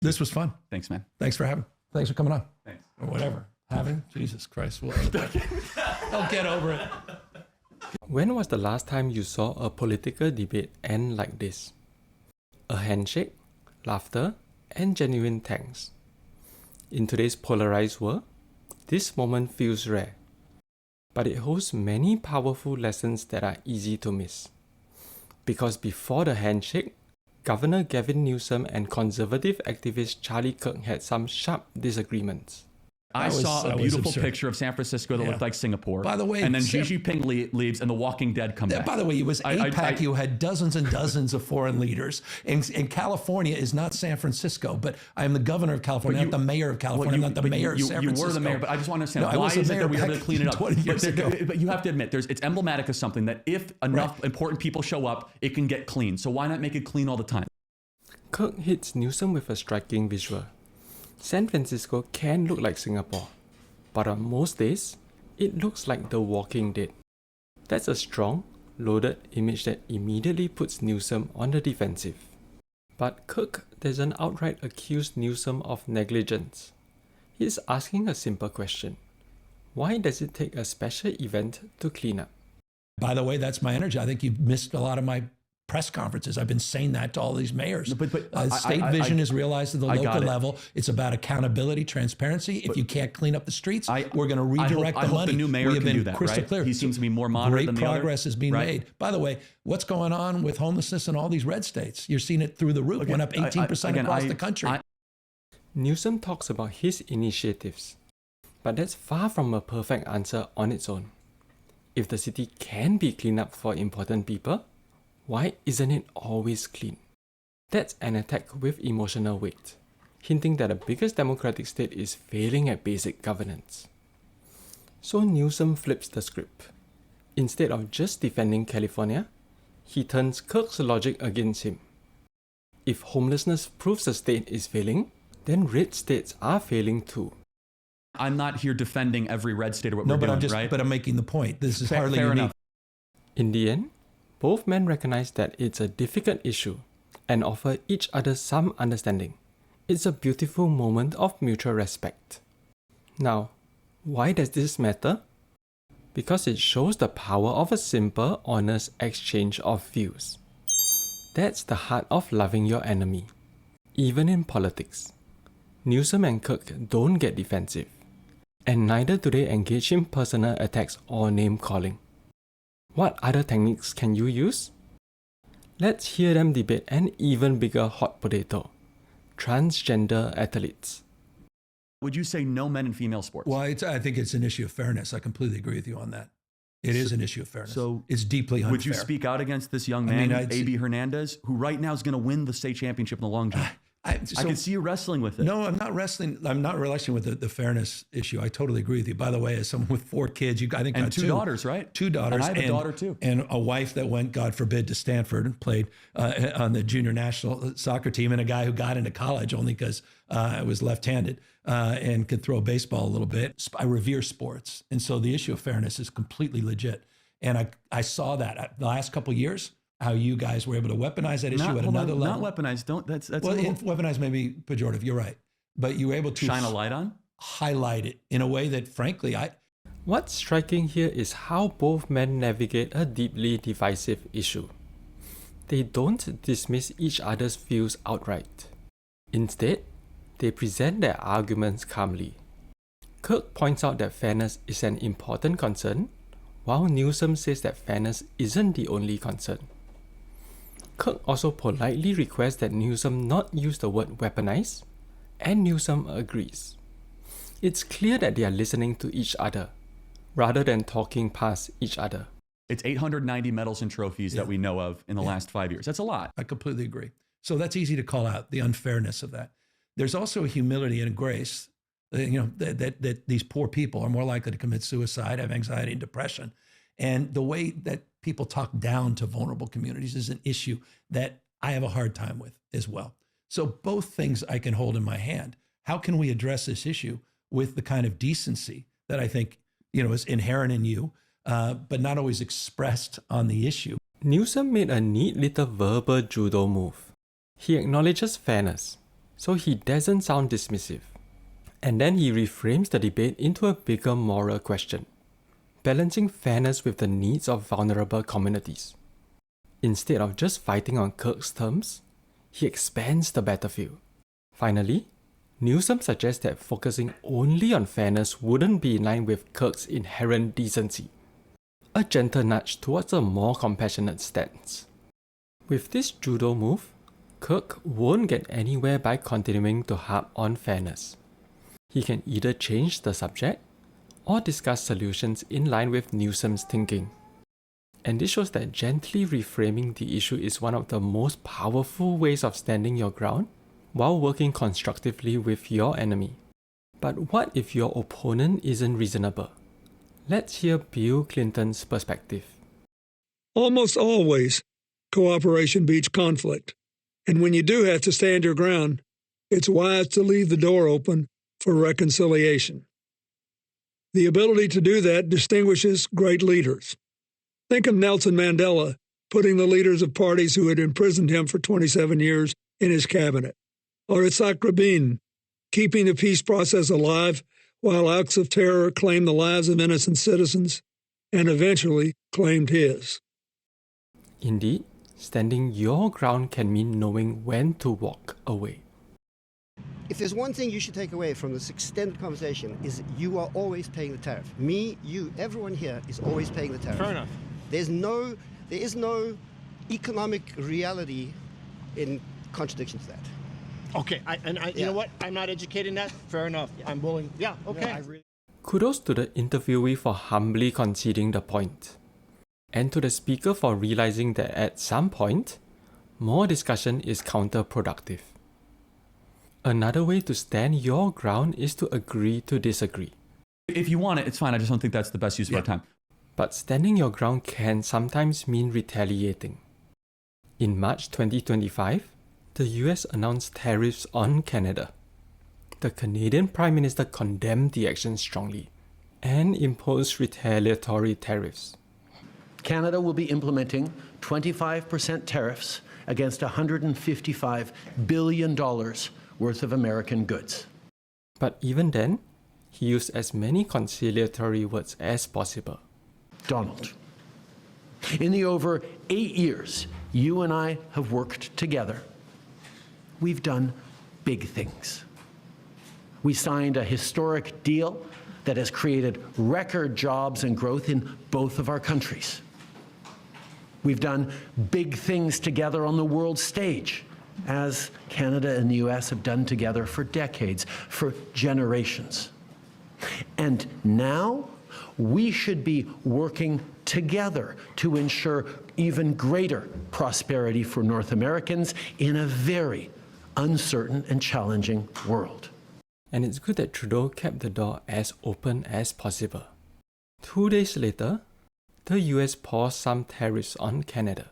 This was fun. Thanks, man. Thanks for coming on. Thanks. Or whatever. Having? Jesus Christ. I'll get over it. When was the last time you saw a political debate end like this? A handshake, laughter, and genuine thanks. In today's polarized world, this moment feels rare, but it holds many powerful lessons that are easy to miss. Because before the handshake, Governor Gavin Newsom and conservative activist Charlie Kirk had some sharp disagreements. I saw a beautiful picture of San Francisco that looked like Singapore. By the way, and then Xi Jinping leaves and the Walking Dead come back. By the way, it was APAC. You had dozens and dozens of foreign leaders. And California is not San Francisco, but I am the governor of California, not the mayor of California, I'm not the mayor of San Francisco. You were the mayor, but I just want to understand, why is it that we have to clean it up? But you have to admit, it's emblematic of something that if enough important people show up, it can get clean. So why not make it clean all the time? Kirk hits Newsom with a striking visual. San Francisco can look like Singapore, but on most days, it looks like the Walking Dead. That's a strong, loaded image that immediately puts Newsom on the defensive. But Kirk doesn't outright accuse Newsom of negligence. He's asking a simple question. Why does it take a special event to clean up? By the way, that's my energy. I think you've missed a lot of my press conferences. I've been saying that to all these mayors. State vision is realized at the local level. It's about accountability, transparency. If you can't clean up the streets, we're going to redirect the money. I hope the new mayor can do that, crystal clear. He seems to be more moderate than the other. Great progress is being made. By the way, what's going on with homelessness in all these red states? You're seeing it through the roof. Went up 18% across the country. Newsom talks about his initiatives, but that's far from a perfect answer on its own. If the city can be cleaned up for important people, why isn't it always clean? That's an attack with emotional weight, hinting that the biggest democratic state is failing at basic governance. So Newsom flips the script. Instead of just defending California, he turns Kirk's logic against him. If homelessness proves the state is failing, then red states are failing too. I'm not here defending every red state or what we're doing, right? But I'm making the point. This is hardly unique. Enough. In the end, both men recognize that it's a difficult issue and offer each other some understanding. It's a beautiful moment of mutual respect. Now, why does this matter? Because it shows the power of a simple, honest exchange of views. That's the heart of loving your enemy, even in politics. Newsom and Kirk don't get defensive, and neither do they engage in personal attacks or name-calling. What other techniques can you use? Let's hear them debate an even bigger hot potato: transgender athletes. Would you say no men in female sports? Well, I think it's an issue of fairness. I completely agree with you on that. It is an issue of fairness. So it's deeply unfair. Would you speak out against this young man, A.B. Hernandez, who right now is going to win the state championship in the long jump? I can see you wrestling with it. No, I'm not wrestling. I'm not wrestling with the fairness issue. I totally agree with you. By the way, as someone with 4 kids, I think and two daughters, right? 2 daughters. And I have a daughter too. And a wife that went, God forbid, to Stanford and played on the junior national soccer team, and a guy who got into college only because I was left-handed and could throw a baseball a little bit. I revere sports, and so the issue of fairness is completely legit. And I saw that the last couple of years, how you guys were able to weaponize that issue at another level. Not weaponize. That's well, weaponize may be pejorative. You're right, but you were able to shine a light on, highlight it in a way that, frankly, What's striking here is how both men navigate a deeply divisive issue. They don't dismiss each other's views outright. Instead, they present their arguments calmly. Kirk points out that fairness is an important concern, while Newsom says that fairness isn't the only concern. Kirk also politely requests that Newsom not use the word weaponize, and Newsom agrees. It's clear that they are listening to each other, rather than talking past each other. It's 890 medals and trophies that we know of in the last 5 years. That's a lot. I completely agree. So that's easy to call out, the unfairness of that. There's also a humility and a grace, that these poor people are more likely to commit suicide, have anxiety and depression. And the way that people talk down to vulnerable communities is an issue that I have a hard time with as well. So both things I can hold in my hand. How can we address this issue with the kind of decency that I think, is inherent in you, but not always expressed on the issue? Newsom made a neat little verbal judo move. He acknowledges fairness, so he doesn't sound dismissive. And then he reframes the debate into a bigger moral question, balancing fairness with the needs of vulnerable communities. Instead of just fighting on Kirk's terms, he expands the battlefield. Finally, Newsom suggests that focusing only on fairness wouldn't be in line with Kirk's inherent decency, a gentle nudge towards a more compassionate stance. With this judo move, Kirk won't get anywhere by continuing to harp on fairness. He can either change the subject or discuss solutions in line with Newsom's thinking. And this shows that gently reframing the issue is one of the most powerful ways of standing your ground while working constructively with your enemy. But what if your opponent isn't reasonable? Let's hear Bill Clinton's perspective. Almost always, cooperation beats conflict. And when you do have to stand your ground, it's wise to leave the door open for reconciliation. The ability to do that distinguishes great leaders. Think of Nelson Mandela putting the leaders of parties who had imprisoned him for 27 years in his cabinet, or Itzhak Rabin keeping the peace process alive while acts of terror claimed the lives of innocent citizens and eventually claimed his. Indeed, standing your ground can mean knowing when to walk away. If there's one thing you should take away from this extended conversation is you are always paying the tariff. Me, you, everyone here is always paying the tariff. Fair enough. There is no economic reality in contradiction to that. Okay, you know what? I'm not educated in that. Fair enough. Yeah. I'm willing. Yeah, okay. Kudos to the interviewee for humbly conceding the point, and to the speaker for realizing that at some point, more discussion is counterproductive. Another way to stand your ground is to agree to disagree. If you want it, it's fine. I just don't think that's the best use of our time. But standing your ground can sometimes mean retaliating. In March 2025, the US announced tariffs on Canada. The Canadian Prime Minister condemned the action strongly and imposed retaliatory tariffs. Canada will be implementing 25% tariffs against $155 billion worth of American goods. But even then, he used as many conciliatory words as possible. Donald, in the over 8 years you and I have worked together, we've done big things. We signed a historic deal that has created record jobs and growth in both of our countries. We've done big things together on the world stage, as Canada and the US have done together for decades, for generations. And now we should be working together to ensure even greater prosperity for North Americans in a very uncertain and challenging world. And it's good that Trudeau kept the door as open as possible. 2 days later, the US paused some tariffs on Canada.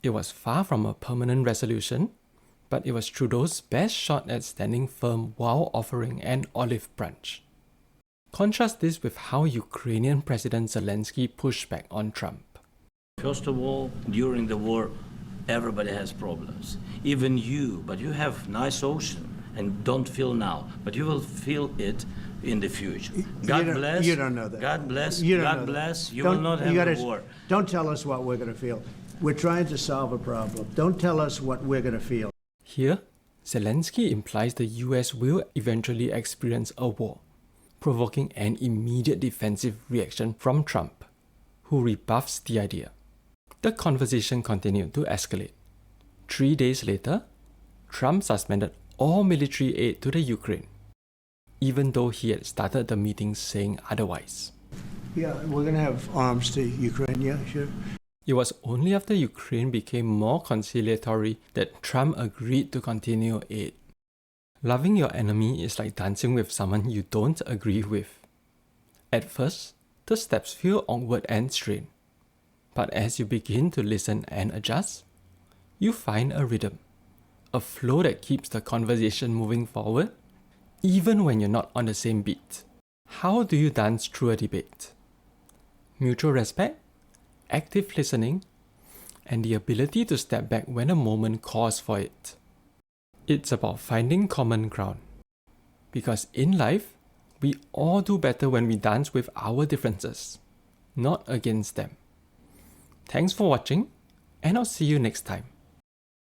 It was far from a permanent resolution, but it was Trudeau's best shot at standing firm while offering an olive branch. Contrast this with how Ukrainian President Zelensky pushed back on Trump. First of all, during the war, everybody has problems. Even you, but you have nice ocean and don't feel now, but you will feel it in the future. God bless. You don't know that. God bless. You don't God know bless. That. You will not have a war. Don't tell us what we're going to feel. We're trying to solve a problem. Don't tell us what we're going to feel. Here, Zelensky implies the US will eventually experience a war, provoking an immediate defensive reaction from Trump, who rebuffs the idea. The conversation continued to escalate. 3 days later, Trump suspended all military aid to the Ukraine, even though he had started the meeting saying otherwise. Yeah, we're going to have arms to Ukraine, yeah, sure. It was only after Ukraine became more conciliatory that Trump agreed to continue aid. Loving your enemy is like dancing with someone you don't agree with. At first, the steps feel awkward and strained. But as you begin to listen and adjust, you find a rhythm, a flow that keeps the conversation moving forward, even when you're not on the same beat. How do you dance through a debate? Mutual respect, active listening, and the ability to step back when a moment calls for it. It's about finding common ground. Because in life, we all do better when we dance with our differences, not against them. Thanks for watching, and I'll see you next time.